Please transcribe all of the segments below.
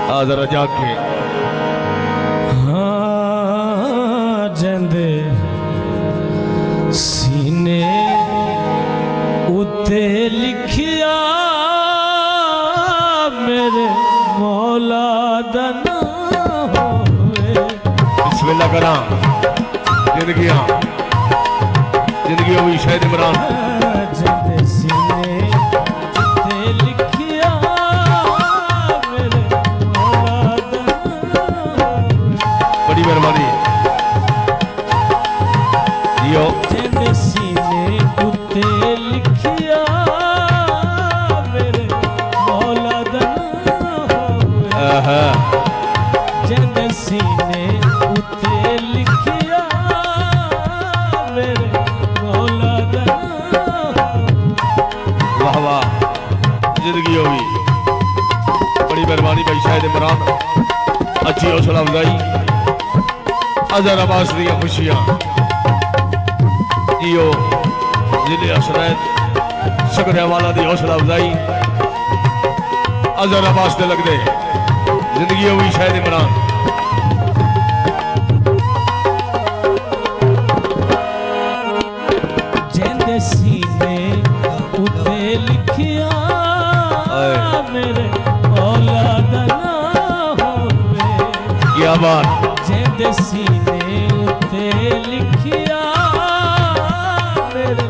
जरा जाके हाँ जंदे सीने उते लिखिया मेरे मौला दा नाम होवे। बिस्मिल्लाह करा जिंदगी हुई शायद इमरान जंदे सीने उते लिखिया मेरे मौला दा नाम होवे। बड़ी मेहरबानी जियो जंदे सीने उते लिखिया मेरे मौला दा नाम होवे। जंदे सीने उते लिखिया मेरे मौला दा नाम। वाह वाह जिंदगी होगी बड़ी मेहरबानी भाई शायद इमरान अच्छी हौसला अफजाई अजहर अब्बास दी खुशियां जियो जिले असरैत शकरे वाला दी हौसला अफजाई अजहर अब्बास दे लगदे जिंदगी होगी शायद इमरान जंदे सीने उते लिखिया मेरे मौला दा नाम होवे। क्या बात जंदे सीने उते लिखिया मेरे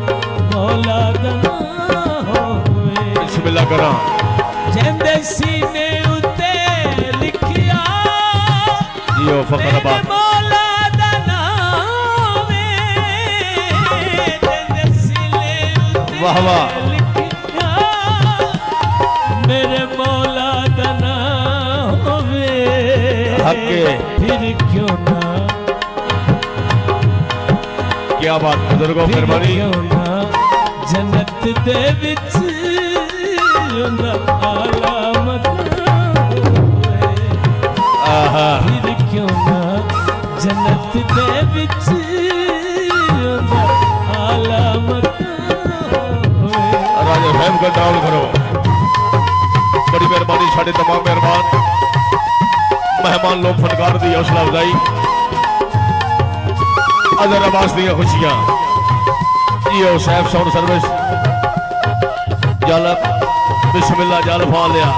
मौला दा नाम होवे। बिस्मिल्लाह करा जंदे सीने उते लिखिया जियो फकर मेरे अब्बास मौला दा नाम है। जंदे सीने उते वाह वाह लिखिया मेरे मौला दा नाम होवे। हके फिर क्यों ना क्या बात बुजुर्गों फिर मेहरबानी क्यों ना जन्नत दे विच उंदा आला मकाम होवे। आहा फिर क्यों ना जन्नत दे विच उंदा आला मकाम होवे। राजा फहम का डाउन करो बड़ी मेहरबानी साढ़े तमाम मेहमान लोग फनकार दी हौसला अफजाई अजहर अब्बास दी खुशियां जियो सैफ साउंड सर्विस जालप बिस्मिल्लाह जालप आ लिया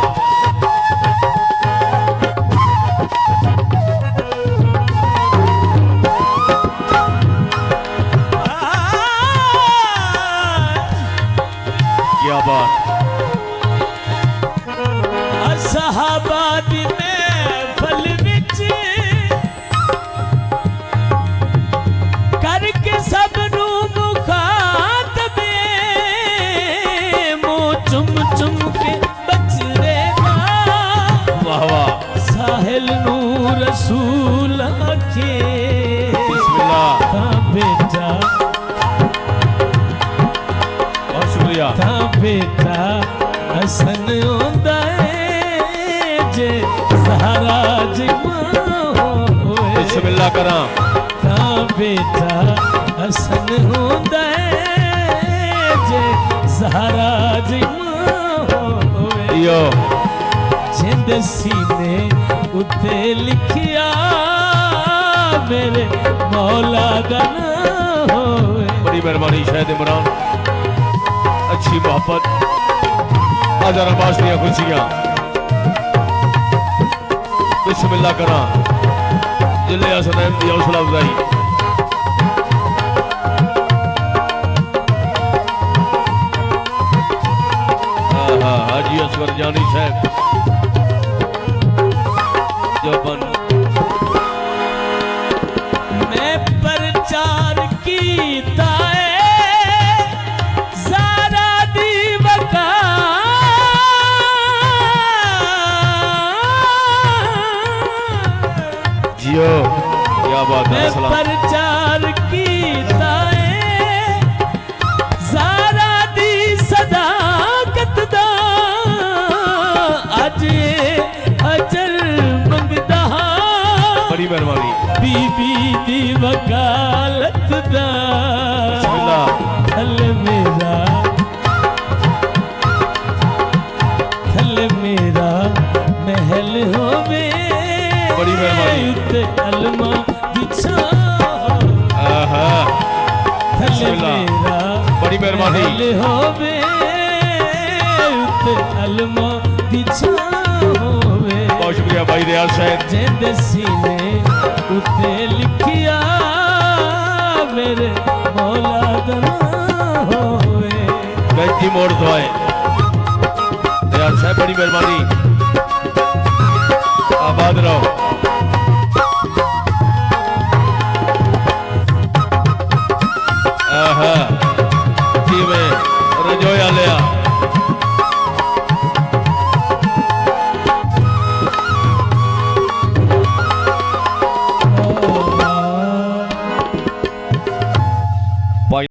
क्या बात सहाबा दी महफल विच करके सब नू मुखातबे मुंह चुम चुम के बचरेगा। वाह वाह साहिल नू रसूल आखे बिस्मिल्लाह ता बेटा बहुत शुक्रिया ता बेटा हसन होंदा है जे सहारा जिमा होए। बिस्मिल्लाह करा ता बेटा हसन होंदा है जे सहारा जिमा होए। जियो जिंद सीने उते लिखिया मेरे मौला दा नाम होए। बड़ी मेहरबानी शायद इमरान अच्छी मोहब्बत अजहर अब्बास दी खुशियां बिस्मिल्लाह करा जिले असनैन दी हौसला अफजाई हाजी असगर जानी साहब जो बन मैं प्रचार कीता है ज़ारा दी वकार। जियो क्या बात है मैं सलाम प्रचार कीता है ज़ारा दी सदाकत दा अज अजर मंगदा बड़ी मेहरबानी बीबी दी वकालत दा। बिस्मिल्लाह थल मेरा महल होवे बड़ी मेहरबानी। उत्ते अलमा दिछा आहा थले बिस्मिल्लाह। मेरा बड़ी मेहरबानी। महल होवे उत्ते अलमा दिछा होवे बहुत शुक्रिया भाई रियाज साहब। जिंद सीने उत्ते लिखिया मेरे मौला दना होवे गंजी मोड़ दुआए रियाज साहब, बड़ी मेहरबानी। आबाद रहो। आहा जी में रजोया लिया